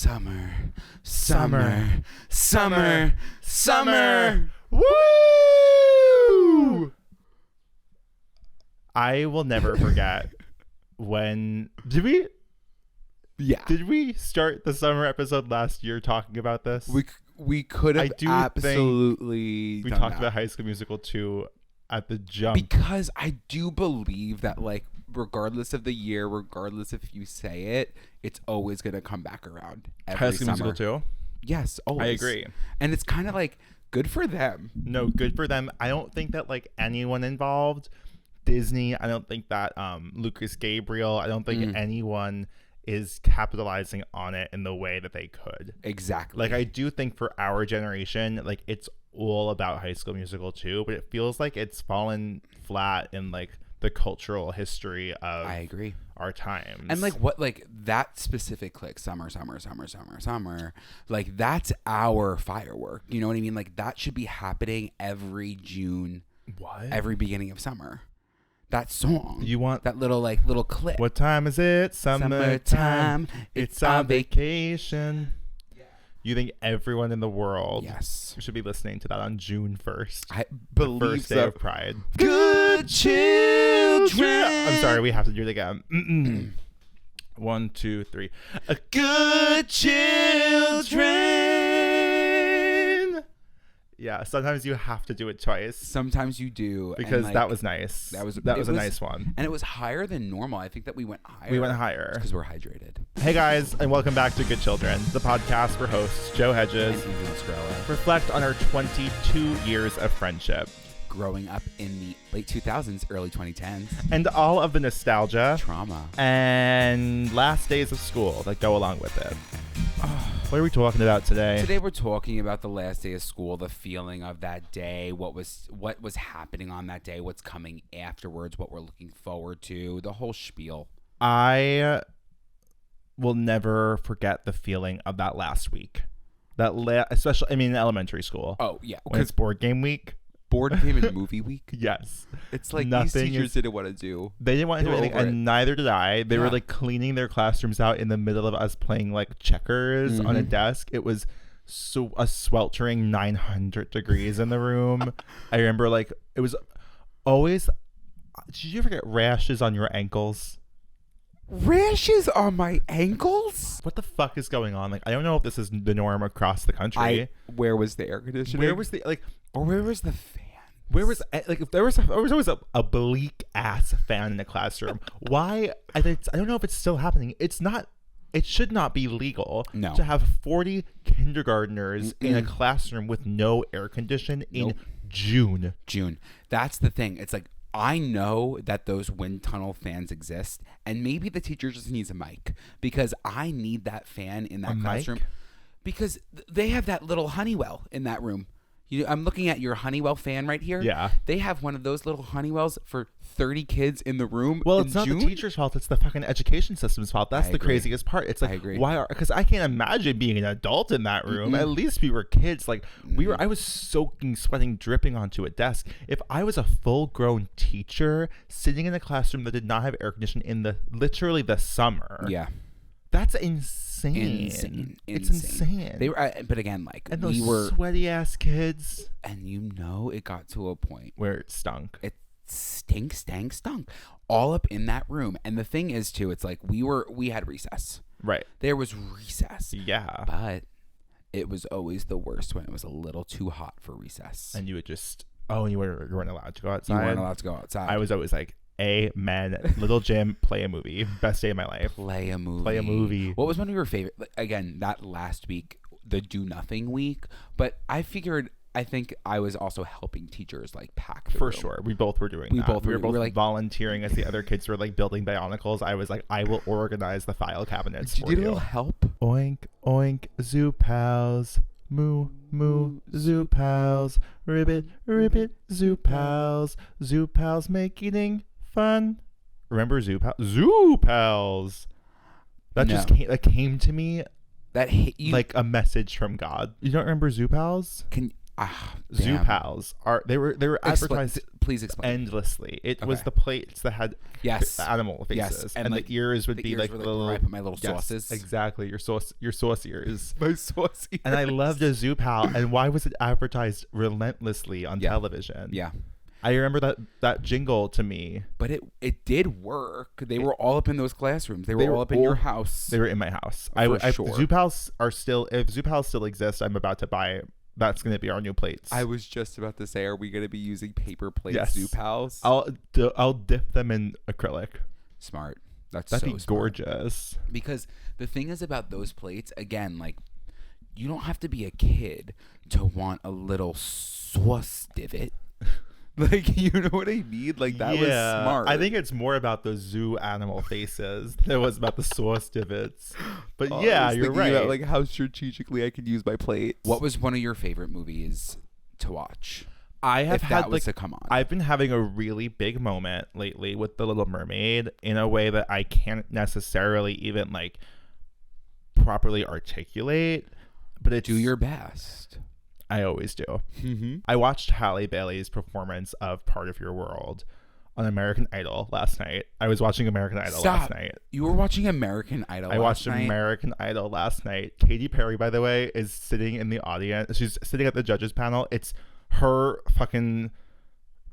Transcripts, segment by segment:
Summer, summer, summer, summer. Woo! I will never forget when did we start the summer episode last year talking about this? We could have absolutely we talked about High School Musical 2 at the jump, because I do believe that, like, regardless of the year, regardless if you say it, it's always going to come back around every High School summer. Musical 2. Yes, always. I agree. And it's kind of like good for them. No, good for them. I don't think that, like, anyone involved, Disney, I don't think that Lucas Gabriel, I don't think anyone is capitalizing on it in the way that they could. Exactly. Like, I do think for our generation, like, it's all about High School Musical 2, but it feels like it's fallen flat in, like, the cultural history of I agree. our times. And like what, like that specific, like summer, like that's our firework. You know what I mean? Like that should be happening every June. What? Every beginning of summer. That song. You want that little clip. What time is it? Summertime. It's our vacation. You think everyone in the world should be listening to that on June 1st? I believe the first day of Pride. Good children. I'm sorry, we have to do it again. 1, 2, 3. A good children. Yeah, sometimes you have to do it twice. Sometimes you do. Because that was nice. That was a nice one. And it was higher than normal. I think that we went higher. We went higher. Because we're hydrated. Hey guys, and welcome back to Good Children, the podcast where hosts Joe Hegyes and Muscarella reflect on our 22 years of friendship. Growing up in the late 2000s, early 2010s. And all of the nostalgia, trauma, and last days of school that go along with it. What are we talking about today? Today we're talking about the last day of school, the feeling of that day, what was happening on that day, what's coming afterwards, what we're looking forward to, the whole spiel. I will never forget the feeling of that last week. Especially, in elementary school. Oh, yeah. When it's board game week. Board game and movie week? Yes. It's like these teachers didn't want to do. They didn't want to do anything, and neither did I. They were like cleaning their classrooms out in the middle of us playing like checkers on a desk. It was so a sweltering 900 degrees in the room. I remember like it was always. Did you ever get rashes on your ankles? Rashes on my ankles? What the fuck is going on? Like, I don't know if this is the norm across the country. Where was the air conditioning? Where was the or where was the fan? Where was like if there was always a bleak ass fan in the classroom. Why? I don't know if it's still happening. It's not. It should not be legal to have 40 kindergartners in a classroom with no air condition in June. That's the thing. It's like, I know that those wind tunnel fans exist, and maybe the teacher just needs a mic, because I need that fan in that classroom. Because they have that little Honeywell in that room. I'm looking at your Honeywell fan right here. Yeah. They have one of those little Honeywells for 30 kids in the room. Well, it's not the teacher's fault. It's the fucking education system's fault. That's the craziest part. It's like, I agree. Because I can't imagine being an adult in that room. At least we were kids. Like I was soaking, sweating, dripping onto a desk. If I was a full-grown teacher sitting in a classroom that did not have air conditioning in literally the summer. Yeah. That's insane. It's insane. They were, but again, like, and we were sweaty ass kids. And it got to a point where it stunk. It stunk, all up in that room. And the thing is, too, it's like we had recess. Right. There was recess. Yeah. But it was always the worst when it was a little too hot for recess. And you would just, you weren't allowed to go outside. You weren't allowed to go outside. I was always like, amen. Little Jim, play a movie. Best day of my life. Play a movie. What was one of your favorite? Again, that last week, the do nothing week. But I think I was also helping teachers like pack the room. Sure. We both were doing that. We were both like volunteering as the other kids were like building Bionicles. I was like, I will organize the file cabinets for you. Did you need a little help? Oink, oink, zoo pals. Moo, moo, zoo pals. Ribbit, ribbit, zoo pals. Zoo pals make eating fun. Remember Zoo Pals? Zoo Pals. That came to me. That hit you like a message from God. You don't remember Zoo Pals? Zoo Pals they were advertised. Please explain endlessly. It was the plates that had animal faces, and like, the ears would be like little. I put my little sauces. Exactly, your sauce ears. My sauce ears. And I loved a Zoo Pal. And why was it advertised relentlessly on television? Yeah. I remember that jingle to me. But it did work. They were all up in those classrooms. They were all up in your house. They were in my house. Sure. Zoo Pals are still. If Zoo Pals still exist, I'm about to buy. That's going to be our new plates. I was just about to say, are we going to be using paper plates, Zoo Pals? I'll dip them in acrylic. Smart. That'd be gorgeous. Because the thing is about those plates, again, like, you don't have to be a kid to want a little sauce divot. Like, you know what I mean? Like, that was smart. I think it's more about the zoo animal faces than it was about the sauce divots. But you're right. About, like, how strategically I could use my plate. What was one of your favorite movies to watch? I've been having a really big moment lately with The Little Mermaid in a way that I can't necessarily even, like, properly articulate. But it's... Do your best. I always do. Mm-hmm. I watched Halle Bailey's performance of Part of Your World on American Idol last night. I was watching American Idol last night. You were watching American Idol I watched American Idol last night. Katy Perry, by the way, is sitting in the audience. She's sitting at the judges panel. It's her fucking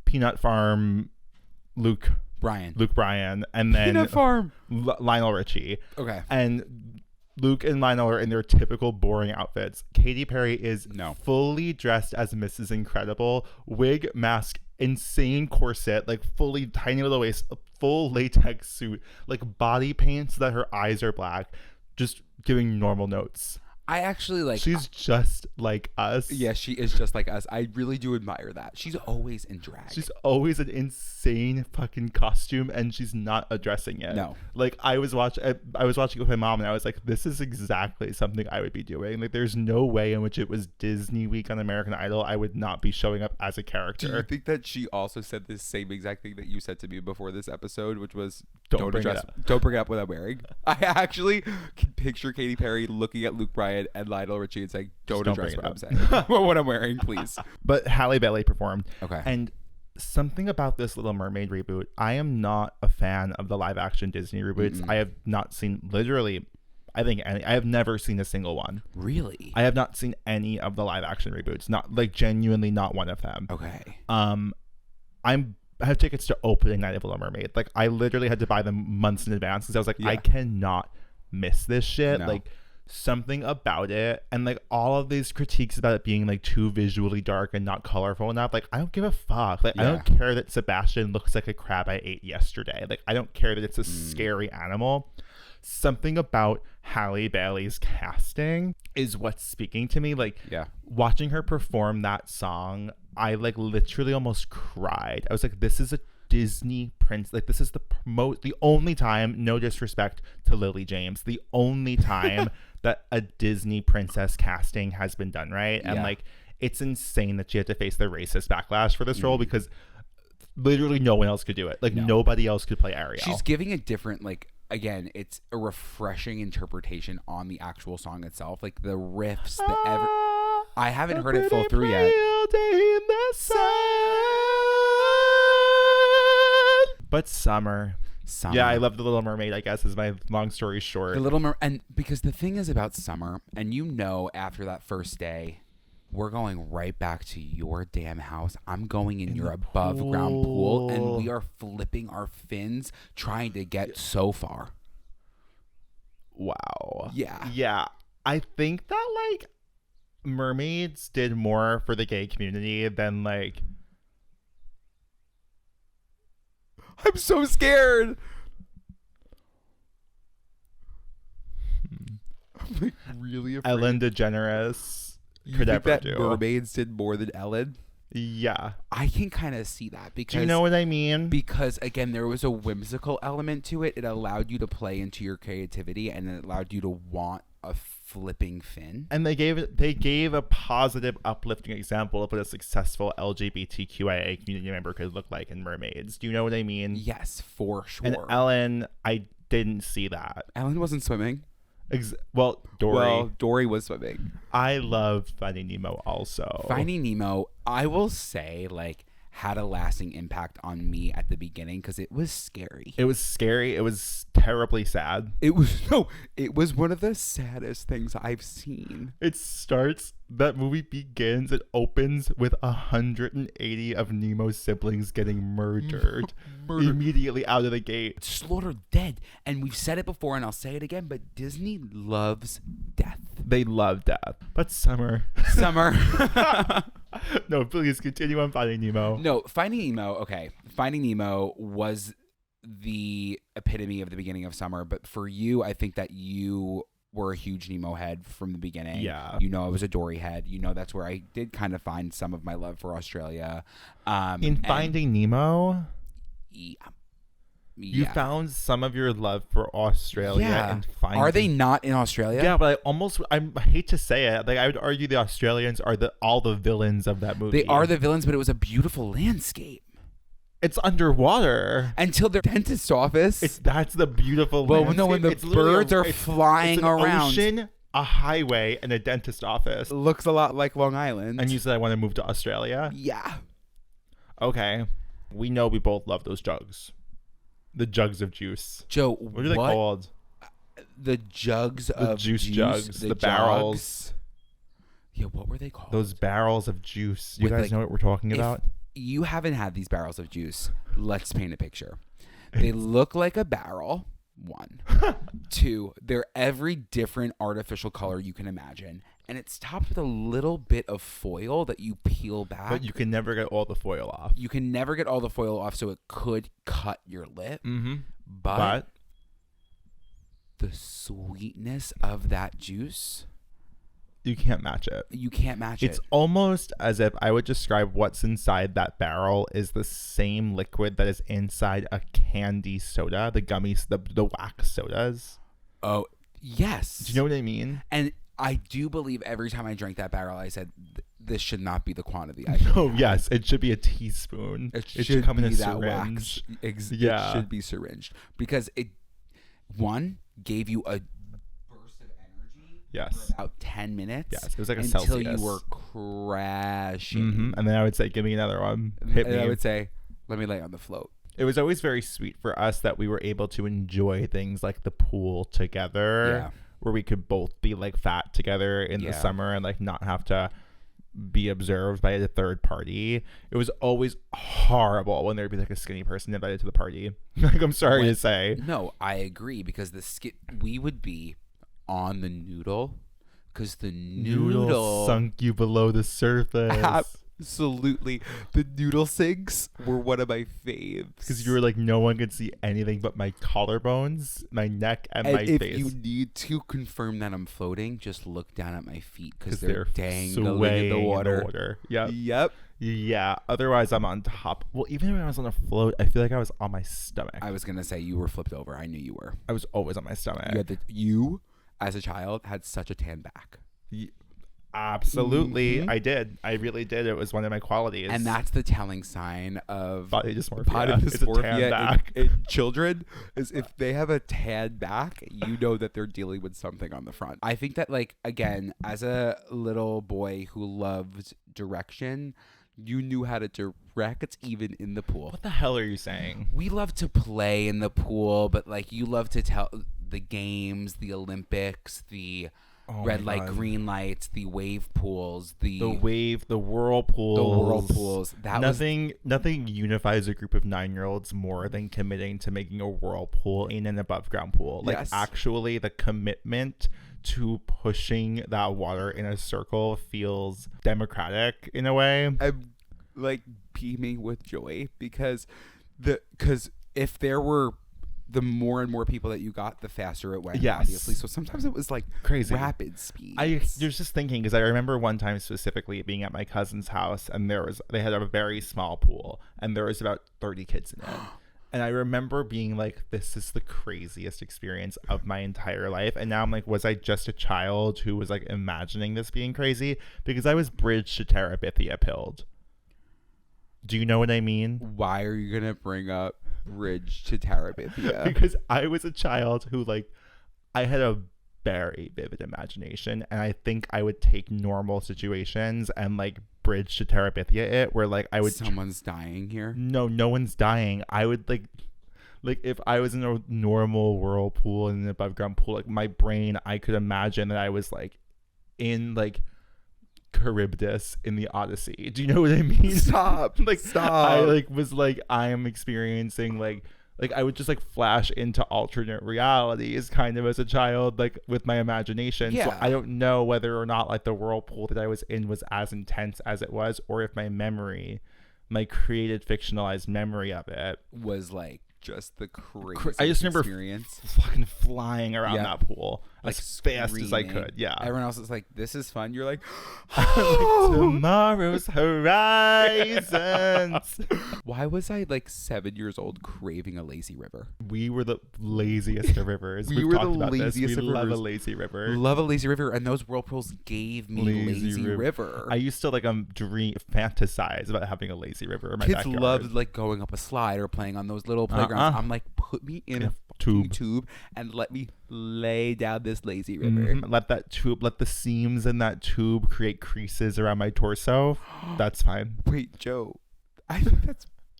Peanut Farm Luke Bryan, and then Peanut Farm Lionel Richie. Okay. And Luke and Lionel are in their typical boring outfits. Katy Perry is fully dressed as Mrs. Incredible, wig, mask, insane corset, like fully tiny little waist, full latex suit, like body paint so that her eyes are black, just giving normal notes. I actually like... She's just like us. Yeah, she is just like us. I really do admire that. She's always in drag. She's always an insane fucking costume, and she's not addressing it. No. Like, I was watching it with my mom, and I was like, this is exactly something I would be doing. Like, there's no way in which it was Disney Week on American Idol I would not be showing up as a character. Do you think that she also said the same exact thing that you said to me before this episode, which was don't bring it up what I'm wearing? I actually can picture Katy Perry looking at Luke Bryan and Lionel Richie and saying, don't address what I'm saying. What I'm wearing, please. But Halle Bailey performed. Okay. And something about this Little Mermaid reboot, I am not a fan of the live action Disney reboots. Mm-mm. I have not seen literally, I have never seen a single one. Really? I have not seen any of the live action reboots. Not, like, genuinely not one of them. Okay. I have tickets to opening night of Little Mermaid. Like, I literally had to buy them months in advance because I was like, I cannot miss this shit. No. Like, something about it, and like all of these critiques about it being like too visually dark and not colorful enough, like, I don't give a fuck. Like, I don't care that Sebastian looks like a crab I ate yesterday. Like, I don't care that it's a scary animal. Something about Halle Bailey's casting is what's speaking to me. Like, watching her perform that song, I like literally almost cried. I was like, this is a Disney prince. Like, this is the only time, no disrespect to Lily James, the only time that a Disney princess casting has been done right. And like, it's insane that she had to face the racist backlash for this role because literally no one else could do it. Like, nobody else could play Ariel. She's giving a different, like, again, it's a refreshing interpretation on the actual song itself. Like, the riffs, I haven't heard it full through yet. But summer. Yeah, I love The Little Mermaid, I guess, is my long story short. The Little Mermaid, and because the thing is about summer, and you know, after that first day, we're going right back to your damn house. I'm going in your above ground pool, and we are flipping our fins trying to get so far. Wow. Yeah. Yeah. I think that, like, mermaids did more for the gay community than, like... I'm so scared. I'm like really afraid. Ellen DeGeneres could ever do. Mermaids did more than Ellen? Yeah. I can kind of see that because... Do you know what I mean? Because, again, there was a whimsical element to it. It allowed you to play into your creativity, and it allowed you to want a flipping fin. And they gave a positive, uplifting example of what a successful LGBTQIA community member could look like in mermaids. Do you know what I mean? Yes, for sure. And Ellen, I didn't see that. Ellen wasn't swimming. Dory. Well, Dory was swimming. I love Finding Nemo also. Finding Nemo, I will say, like, had a lasting impact on me at the beginning because it was scary. It was scary. It was terribly sad. It was one of the saddest things I've seen. That movie begins, it opens with 180 of Nemo's siblings getting murdered. Immediately out of the gate. Slaughtered dead. And we've said it before and I'll say it again, but Disney loves death. They love death. But summer. No, please continue on Finding Nemo. No, Finding Nemo, okay. Finding Nemo was the epitome of the beginning of summer, but for you, I think that you were a huge Nemo head from the beginning. Yeah. You know I was a Dory head. You know that's where I did kind of find some of my love for Australia. In Finding Nemo? Yeah. You found some of your love for Australia and Finding. Are they not in Australia? Yeah, but I hate to say it. Like, I would argue the Australians are all the villains of that movie. They are the villains, but it was a beautiful landscape. It's underwater until their dentist's office. That's the beautiful. Well, landscape. No, when the birds are flying it's an around. Ocean, a highway, and a dentist office. It looks a lot like Long Island. And you said I want to move to Australia. Yeah. Okay, we know we both love those jugs. The jugs of juice. Joe, what are they called? The jugs of juice. Jugs. The barrels. Yeah, what were they called? Those barrels of juice. You guys know what we're talking about? You haven't had these barrels of juice. Let's paint a picture. They look like a barrel. 1. 2, they're every different artificial color you can imagine. And it's topped with a little bit of foil that you peel back. But you can never get all the foil off. You can never get all the foil off, so it could cut your lip. Mm-hmm. But the sweetness of that juice... You can't match it. You can't match it. It's almost as if I would describe what's inside that barrel is the same liquid that is inside a candy soda, the gummies, the wax sodas. Oh, yes. Do you know what I mean? And I do believe every time I drank that barrel, I said, this should not be the quantity. Yes. It should be a teaspoon. It should come in a syringe. Wax. It should be syringed. Because it, 1, gave you a yes. for about 10 minutes. Yes, it was like a until Celsius. You were crashing. Mm-hmm. And then I would say, give me another one. Hit me. I would say, let me lay on the float. It was always very sweet for us that we were able to enjoy things like the pool together, where we could both be like fat together in the summer and like not have to be observed by a third party. It was always horrible when there'd be like a skinny person invited to the party. Like, I'm sorry to say. No, I agree, because we would be on the noodle, because the noodle sunk you below the surface. Absolutely. The noodle sinks were one of my faves, because you were like, no one could see anything but my collarbones, my neck, and my face. If you need to confirm that I'm floating, just look down at my feet, because they're dangling in the water. Yep. Yeah. Otherwise, I'm on top. Well, even when I was on a float, I feel like I was on my stomach. I was gonna say you were flipped over. I knew you were. I was always on my stomach. You as a child had such a tan back. Absolutely. Mm-hmm. I did. I really did. It was one of my qualities. And that's the telling sign of body dysmorphia. It's a tan back. In children, is if they have a tan back, you know that they're dealing with something on the front. I think that, like, again, as a little boy who loved direction, you knew how to direct even in the pool. What the hell are you saying? We love to play in the pool, but like you love to tell the games, the Olympics, the red light, green lights, the wave pools, the whirlpools. Nothing unifies a group of 9-year-olds more than committing to making a whirlpool in an above ground pool. Like, actually, the commitment to pushing that water in a circle feels democratic in a way. I'm like beaming with joy because if there were the more and more people that you got, the faster it went. Yes. Obviously. So sometimes it was like crazy rapid speed. I was just thinking, because I remember one time specifically being at my cousin's house, and they had a very small pool, and there was about 30 kids in it. And I remember being like, this is the craziest experience of my entire life. And now I'm like, was I just a child who was like imagining this being crazy? Because I was bridge to Terabithia pilled. Do you know what I mean? Why are you going to bring up bridge to Terabithia? Because I was a child who, like, I had a very vivid imagination, and I think I would take normal situations and like bridge to Terabithia it, where like I would someone's dying here. No one's dying. I would like if I was in a normal whirlpool and an above ground pool, like my brain, I could imagine that I was like in like Charybdis in the Odyssey. Do you know what I mean? Stop. I like was like I am experiencing like I would just like flash into alternate realities kind of as a child, like with my imagination. Yeah. So I don't know whether or not like the whirlpool that I was in was as intense as it was, or if my memory, my created fictionalized memory of it was like just the crazy I just remember experience. fucking flying around that pool like as fast as I could. Yeah. Everyone else is like, this is fun. You're like, like tomorrow's horizons. Why was I like 7 years old craving a lazy river? We were the laziest of rivers. We were the laziest of rivers. Love a lazy river. Love a lazy river. And those whirlpools gave me lazy river. I used to like fantasize about having a lazy river in my Kids backyard. loved like going up a slide or playing on those little playgrounds. I'm like, put me in a tube and let me lay down this lazy river. Let the seams in that tube create creases around my torso. That's fine. Wait, Joe, I think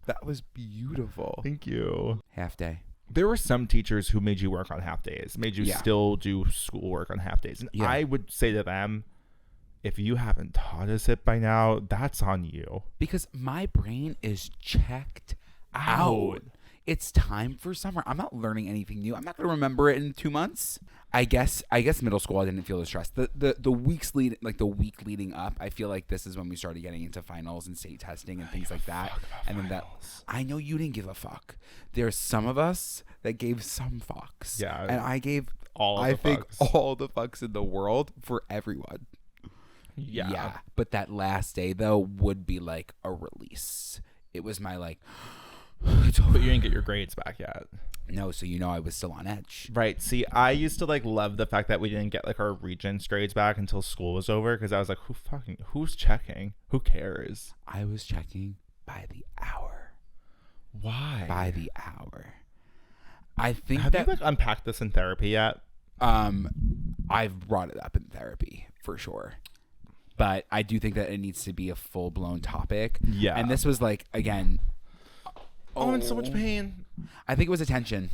that was beautiful. Thank you. Half day. There were some teachers who made you work on half days, made you still do schoolwork on half days. And I would say to them, if you haven't taught us it by now, that's on you. Because my brain is checked out. It's time for summer. I'm not learning anything new. I'm not going to remember it in 2 months. I guess middle school I didn't feel the stress. The weeks leading, like the week leading up, I feel like this is when we started getting into finals and state testing and things like that. And then I know you didn't give a fuck. There's some of us that gave some fucks. Yeah. And I gave all the fucks in the world for everyone. Yeah. But that last day though would be like a release. It was my like but you didn't get your grades back yet. No, so I was still on edge. Right. See, I used to like love the fact that we didn't get like our Regents grades back until school was over, because I was like, who's checking? Who cares? I was checking by the hour. Why? By the hour. I think Have you like unpacked this in therapy yet? I've brought it up in therapy for sure. But I do think that it needs to be a full-blown topic. Yeah. And this was like, again, I'm in so much pain. I think it was attention.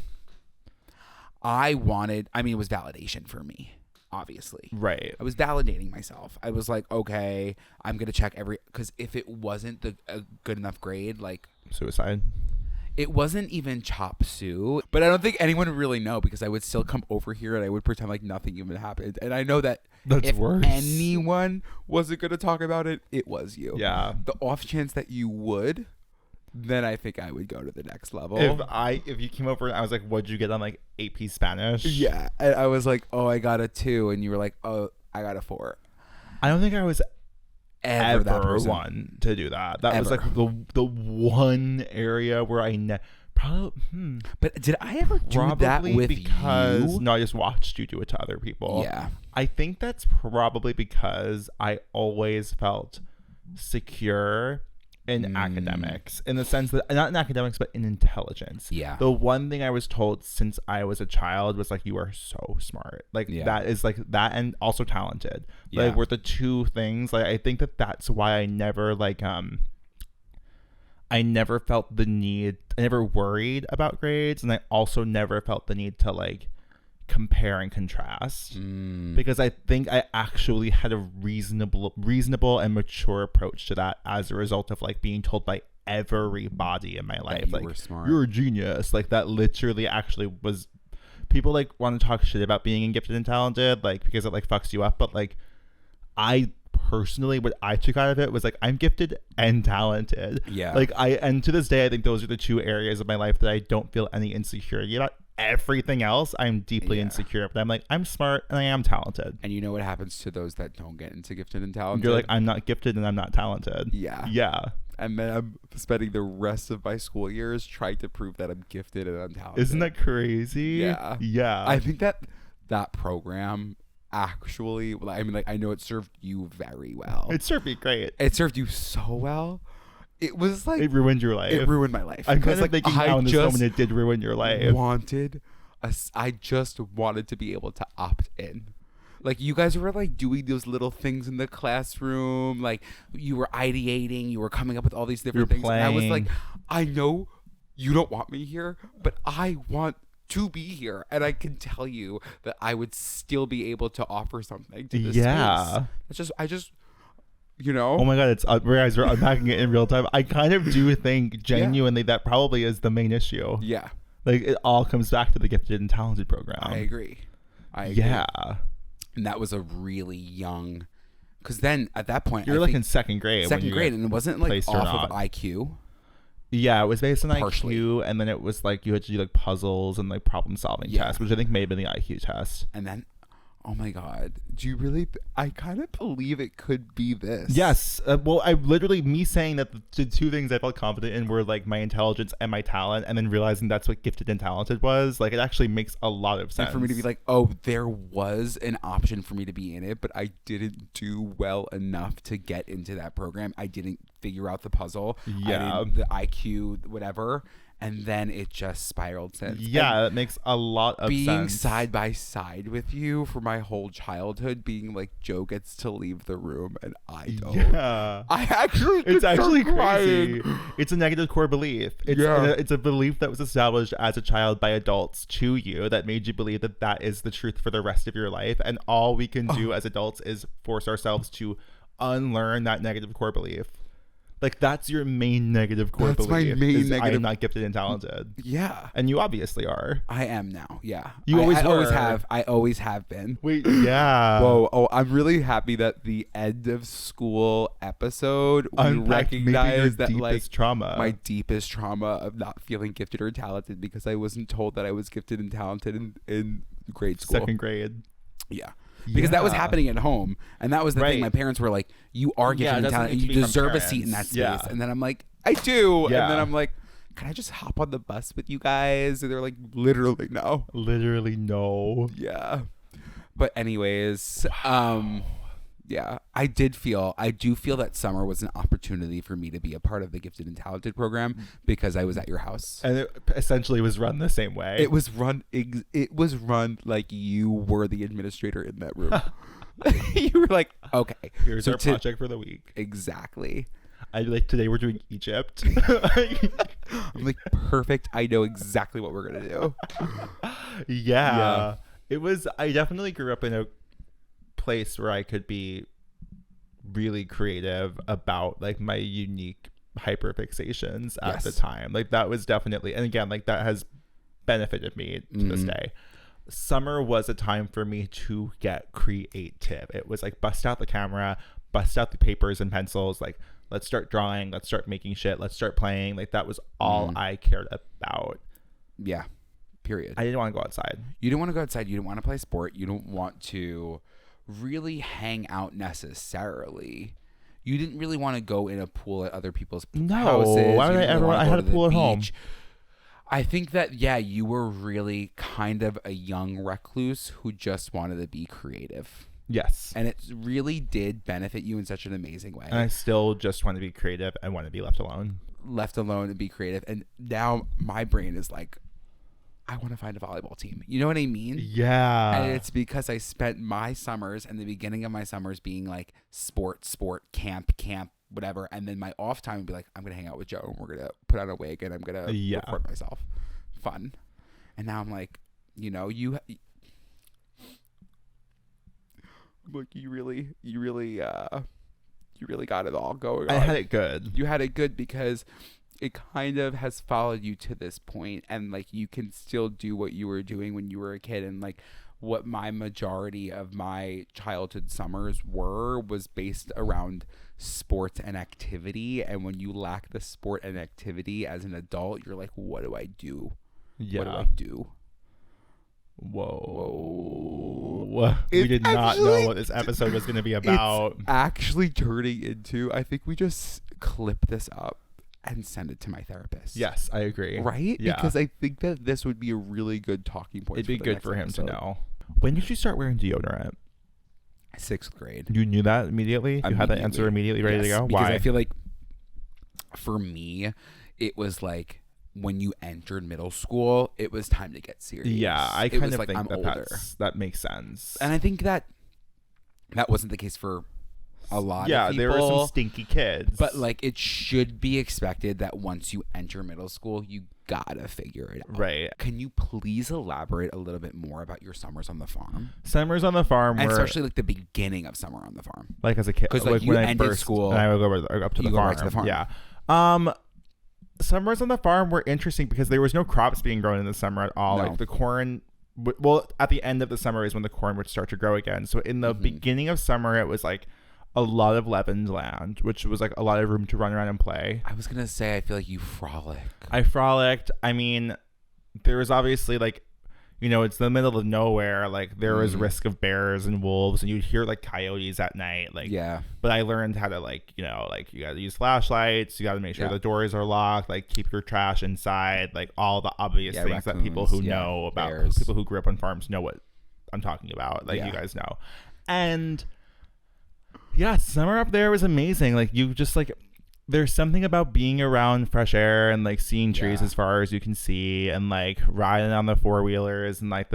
It was validation for me, obviously. Right. I was validating myself. I was like, okay, I'm going to check because if it wasn't a good enough grade, like. Suicide. It wasn't even chop suey, but I don't think anyone would really know, because I would still come over here and I would pretend like nothing even happened. And I know that if worse. anyone wasn't going to talk about it, it was you. Yeah. The off chance that you would, then I think I would go to the next level. If you came over and I was like, what'd you get on like AP Spanish? Yeah. And I was like, oh, I got a 2. And you were like, oh, I got a 4. I don't think I was ever that one to do that. That was like the one area where I probably. But did I ever do that with you? No, I just watched you do it to other people. Yeah. I think that's probably because I always felt secure in academics, in the sense that not in academics but in intelligence. Yeah. The one thing I was told since I was a child was like, you are so smart. Like that is like that, and also talented. Like were the two things. Like I think that's why I never like I never felt the need. I never worried about grades, and I also never felt the need to like compare and contrast, because I think I actually had a reasonable and mature approach to that as a result of like being told by everybody in my life, you like, were smart. You're a genius. Like that literally actually was. People like want to talk shit about being gifted and talented, like because it like fucks you up, but like I personally, what I took out of it was like, I'm gifted and talented. Yeah. Like and to this day I think those are the two areas of my life that I don't feel any insecurity about. Everything else I'm deeply insecure, but I'm like, I'm smart and I am talented. And you know what happens to those that don't get into gifted and talented? You're like, I'm not gifted and I'm not talented. Yeah. And then I'm spending the rest of my school years trying to prove that I'm gifted and I'm talented. Isn't that crazy? Yeah. I think that program actually, I mean, like, I know it served you very well. It served me great. It served you so well. It was like, it ruined your life. It ruined my life. I'm kind of thinking now in this moment it did ruin your life. I just wanted to be able to opt in. Like, you guys were, like, doing those little things in the classroom. Like, you were ideating. You were coming up with all these different things. Playing. And I was like, I know you don't want me here, but I want to be here. And I can tell you that I would still be able to offer something to this space. It's just, you know? Oh my God, it's guys, we're unpacking it in real time. I kind of do think genuinely that probably is the main issue. Yeah. Like, it all comes back to the gifted and talented program. I agree. Yeah. And that was a really young, because then at that point, you're like in second grade. And it wasn't like off of IQ. Yeah, it was based on Partially. IQ, and then it was like you had to do like puzzles and like problem solving tests, which I think may have been the IQ test. And then, oh my God, do you really? I kind of believe it could be this. Yes. Well, me saying that the two things I felt confident in were like my intelligence and my talent, and then realizing that's what gifted and talented was, like, it actually makes a lot of sense. And for me to be like, oh, there was an option for me to be in it, but I didn't do well enough to get into that program. I didn't figure out the puzzle. Yeah. The IQ, whatever. And then it just spiraled since. Yeah, that makes a lot of sense. Being side by side with you for my whole childhood, being like, Joe gets to leave the room and I don't. Yeah. It's actually crazy. It's a negative core belief. It's a belief that was established as a child by adults to you that made you believe that that is the truth for the rest of your life. And all we can do as adults is force ourselves to unlearn that negative core belief. Like, that's your main negative core belief. That's my main negative. I am not gifted and talented. Yeah. And you obviously are. I am now. Yeah. You always were. I always have been. Wait, yeah. Whoa. Oh, I'm really happy that the end of school episode, we recognize that, like, trauma. My deepest trauma of not feeling gifted or talented because I wasn't told that I was gifted and talented in grade school. Second grade. Yeah. Because that was happening at home, and that was the thing. My parents were like, "You are gifted and talented, and you deserve a seat in that space." Yeah. And then I'm like, "I do." Yeah. And then I'm like, "Can I just hop on the bus with you guys?" And they're like, "Literally no." Literally no. Yeah. But anyways, yeah, I do feel that summer was an opportunity for me to be a part of the gifted and talented program because I was at your house. And it essentially was run the same way. It was run like you were the administrator in that room. You were like, okay, here's our project for the week. Exactly. Today we're doing Egypt. I'm like, perfect. I know exactly what we're going to do. Yeah. I definitely grew up in a place where I could be really creative about like my unique hyperfixations at the time. Like, that was definitely, and again, like, that has benefited me to this day. Summer was a time for me to get creative. It was like, bust out the camera, bust out the papers and pencils, like, let's start drawing, let's start making shit, let's start playing. Like, that was all I cared about. Yeah. Period. I didn't want to go outside. You didn't want to go outside. You didn't want to play sport. You don't want to really hang out necessarily. You didn't really want to go in a pool at other people's houses. Why would I ever? I had a pool at home. I think that, you were really kind of a young recluse who just wanted to be creative. Yes. And it really did benefit you in such an amazing way. And I still just want to be creative. I want to be left alone. Left alone and be creative. And now my brain is like, I want to find a volleyball team. You know what I mean? Yeah. And it's because I spent my summers and the beginning of my summers being like sport, camp, whatever. And then my off time would be like, I'm going to hang out with Joe and we're going to put on a wig and I'm going to record myself. Fun. And now I'm like, you really got it all going on. I had it good. You had it good because it kind of has followed you to this point, and like you can still do what you were doing when you were a kid. And like what my majority of my childhood summers was based around sports and activity. And when you lack the sport and activity as an adult, you're like, what do I do? Yeah. What do I do? Whoa. We did not know what this episode was going to be about. It's actually turning into, I think we just clip this up and send it to my therapist. Yes, I agree. Right? Yeah. Because I think that this would be a really good talking point. It'd be good for him to know. When did you start wearing deodorant? 6th grade. You knew that immediately? You had that answer immediately ready to go? Because Why? I feel like for me, it was like when you entered middle school, it was time to get serious. Yeah, I it kind was of like, think I'm older. that makes sense. And I think that wasn't the case for a lot of people. Yeah, there were some stinky kids. But like, it should be expected that once you enter middle school, you gotta figure it out. Right. Can you please elaborate a little bit more about your summers on the farm? Summers on the farm, and especially like the beginning of summer on the farm. Like as a kid, because like you when ended school, and I would go up to the farm. Right to the farm. Yeah. Summers on the farm were interesting because there was no crops being grown in the summer at all. No. Like the corn. Well, at the end of the summer is when the corn would start to grow again. So in the beginning of summer, it was like a lot of leavened land, which was like a lot of room to run around and play. I was gonna say, I feel like you frolic. I frolicked. I mean, there was obviously like, you know, it's the middle of nowhere. Like there was risk of bears and wolves, and you'd hear like coyotes at night. Like, yeah. But I learned how to like, you know, like you got to use flashlights. You got to make sure the doors are locked. Like keep your trash inside. Like all the obvious things that people who know about bears. People who grew up on farms know what I'm talking about. Like you guys know. And yeah, summer up there was amazing. Like you just like, there's something about being around fresh air and like seeing trees as far as you can see, and like riding on the 4-wheelers, and like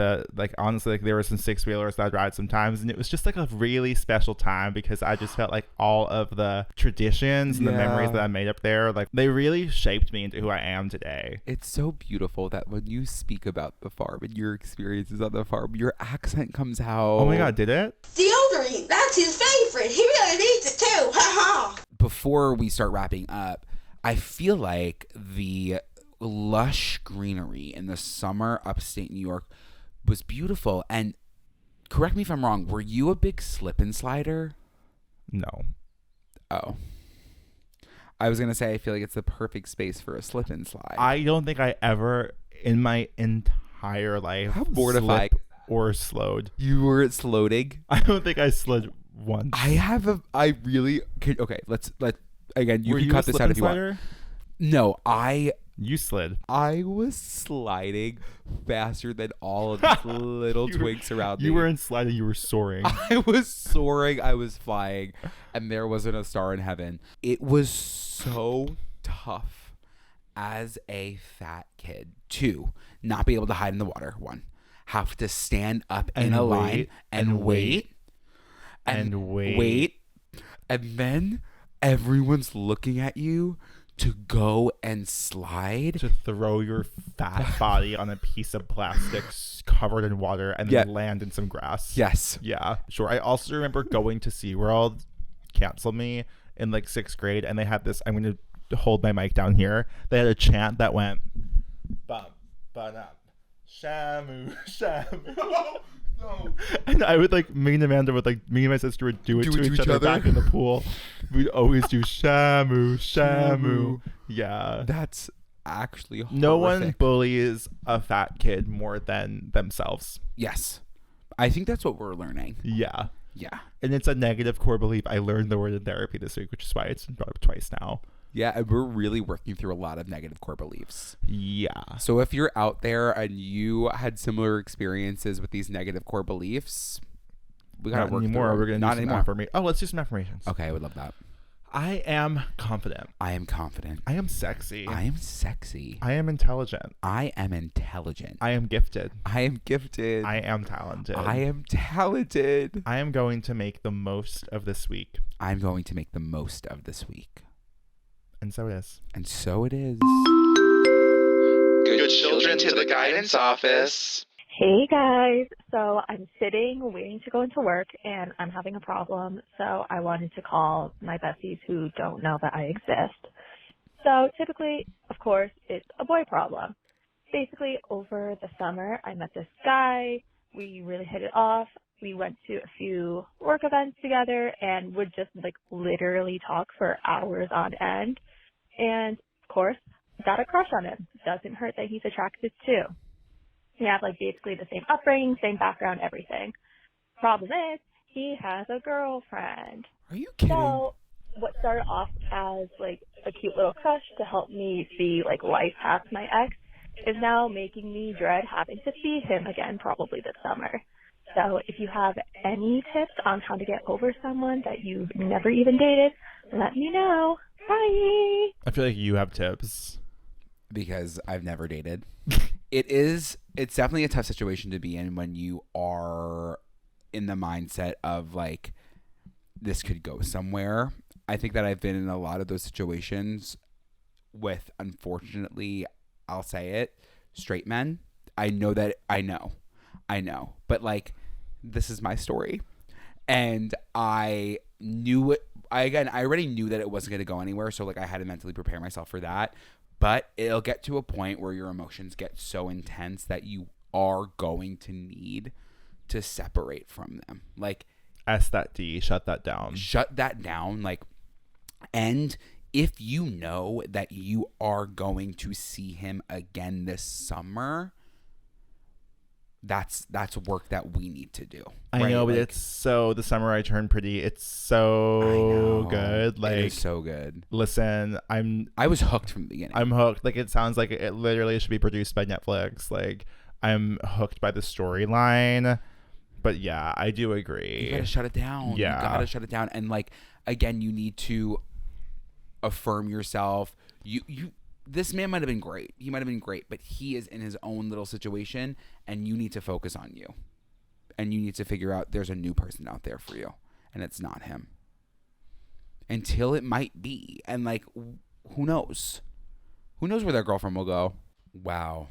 honestly, like there were some 6-wheelers that I'd ride sometimes, and it was just like a really special time because I just felt like all of the traditions and the memories that I made up there, like they really shaped me into who I am today. It's so beautiful that when you speak about the farm and your experiences on the farm, your accent comes out. Oh my God, did it? Deodorant, that's his favorite. He really needs it too. Ha ha. Before we start wrapping up, I feel like the lush greenery in the summer upstate New York was beautiful. And correct me if I'm wrong, were you a big slip and slider? No. Oh. I was going to say, I feel like it's the perfect space for a slip and slide. I don't think I ever in my entire life mortified or slowed. You were sloding? I don't think I slid once. Okay, let's again, you can cut this out if you want. No, you slid. I was sliding faster than all of these little twigs around me. You weren't sliding, you were soaring. I was soaring, I was flying, and there wasn't a star in heaven. It was so tough as a fat kid to not be able to hide in the water. One, have to stand up in a line and wait. And then everyone's looking at you to go and slide, to throw your fat body on a piece of plastic covered in water and then land in some grass. Yes. Yeah, sure. I also remember going to SeaWorld, cancel me, in like 6th grade, and they had this, I'm going to hold my mic down here, they had a chant that went bum ba-dum shamu shamu. No. And I would like, me and Amanda would like, me and my sister would do it to each other back in the pool. We'd always do shamu, shamu. Yeah. That's actually horrific. No one bullies a fat kid more than themselves. Yes. I think that's what we're learning. Yeah. Yeah. And it's a negative core belief. I learned the word in therapy this week, which is why it's been brought up twice now. Yeah, and we're really working through a lot of negative core beliefs. Yeah. So if you're out there and you had similar experiences with these negative core beliefs, we gotta work through. We're gonna do some affirmations. Oh, let's do some affirmations. Okay, I would love that. I am confident. I am confident. I am sexy. I am sexy. I am intelligent. I am intelligent. I am gifted. I am gifted. I am talented. I am talented. I am going to make the most of this week. I'm going to make the most of this week. And so it is. And so it is. Good children to the guidance office. Hey guys, so I'm sitting waiting to go into work and I'm having a problem, so I wanted to call my besties who don't know that I exist. So typically, of course, it's a boy problem. Basically, over the summer, I met this guy, we really hit it off, we went to a few work events together and would just like literally talk for hours on end. And of course, got a crush on him. Doesn't hurt that he's attractive too. We have like basically the same upbringing, same background, everything. Problem is, he has a girlfriend. Are you kidding? So what started off as like a cute little crush to help me see like life past my ex is now making me dread having to see him again probably this summer. So if you have any tips on how to get over someone that you've never even dated, let me know. Bye. I feel like you have tips. because I've never dated. It's definitely a tough situation to be in when you are in the mindset of like, this could go somewhere. I think that I've been in a lot of those situations with, unfortunately, I'll say it, straight men. I know, but like, this is my story, and I knew it. I already knew that it wasn't going to go anywhere, so like I had to mentally prepare myself for that. But it'll get to a point where your emotions get so intense that you are going to need to separate from them. Like, S that D, shut that down. Like, and if you know that you are going to see him again this summer, that's work that we need to do. I know, but like, it's so, the summer I turned pretty, it's so good. Like, it is so good. Listen, I was hooked from the beginning. I'm hooked. Like, it sounds like it literally should be produced by Netflix. Like, I'm hooked by the storyline. But yeah, I do agree. You gotta shut it down. Yeah. You gotta shut it down. And like, again, you need to affirm yourself. This man might have been great. He might have been great, but he is in his own little situation, and you need to focus on you. And you need to figure out there's a new person out there for you, and it's not him. Until it might be. And like, who knows? Who knows where their girlfriend will go? Wow.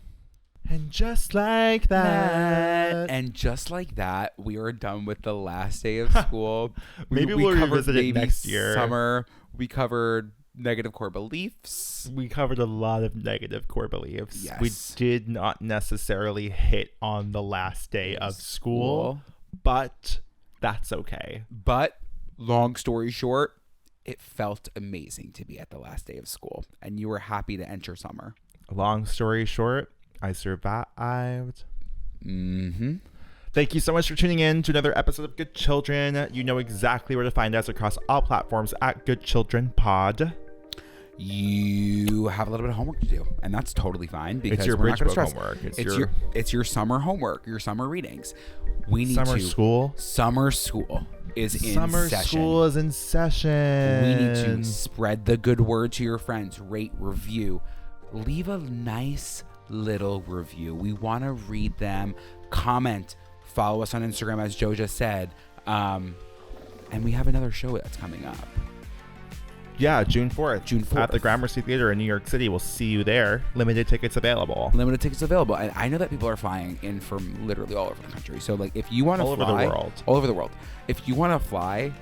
And just like that. And just like that, we are done with the last day of school. Maybe we'll revisit it next year. Summer. We covered negative core beliefs. We covered a lot of negative core beliefs. Yes. We did not necessarily hit on the last day of school, but that's okay. But long story short, it felt amazing to be at the last day of school, and you were happy to enter summer. Long story short, I survived. Mm-hmm. Thank you so much for tuning in to another episode of Good Children. You know exactly where to find us across all platforms at Good Children Pod. You have a little bit of homework to do, and that's totally fine because it's your we're not going to bridge stress. homework. It's your summer homework, your summer readings. We need Summer school is in Summer session. school is in session. We need to spread the good word to your friends. Rate, review, leave a nice little review. We want to read them. Comment. Follow us on Instagram, as Joe just said. And we have another show that's coming up. Yeah, June 4th. At the Gramercy Theater in New York City. We'll see you there. Limited tickets available. And I know that people are flying in from literally all over the country. So, like, if you want to fly... All over the world. If you want to fly,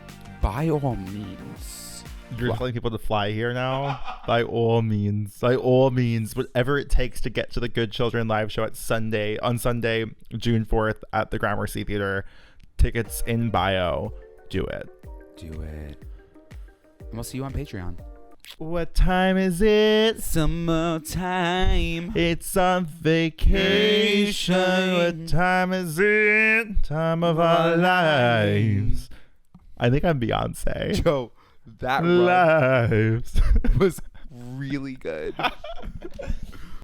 by all means... You're telling people to fly here now? By all means. By all means. Whatever it takes to get to the Good Children live show on Sunday, June 4th at the Gramercy Theater. Tickets in bio. Do it. Do it. And we'll see you on Patreon. What time is it? Summertime. It's on vacation. What time is it? Time of our lives. I think I'm Beyonce. Joe, that lives was really good.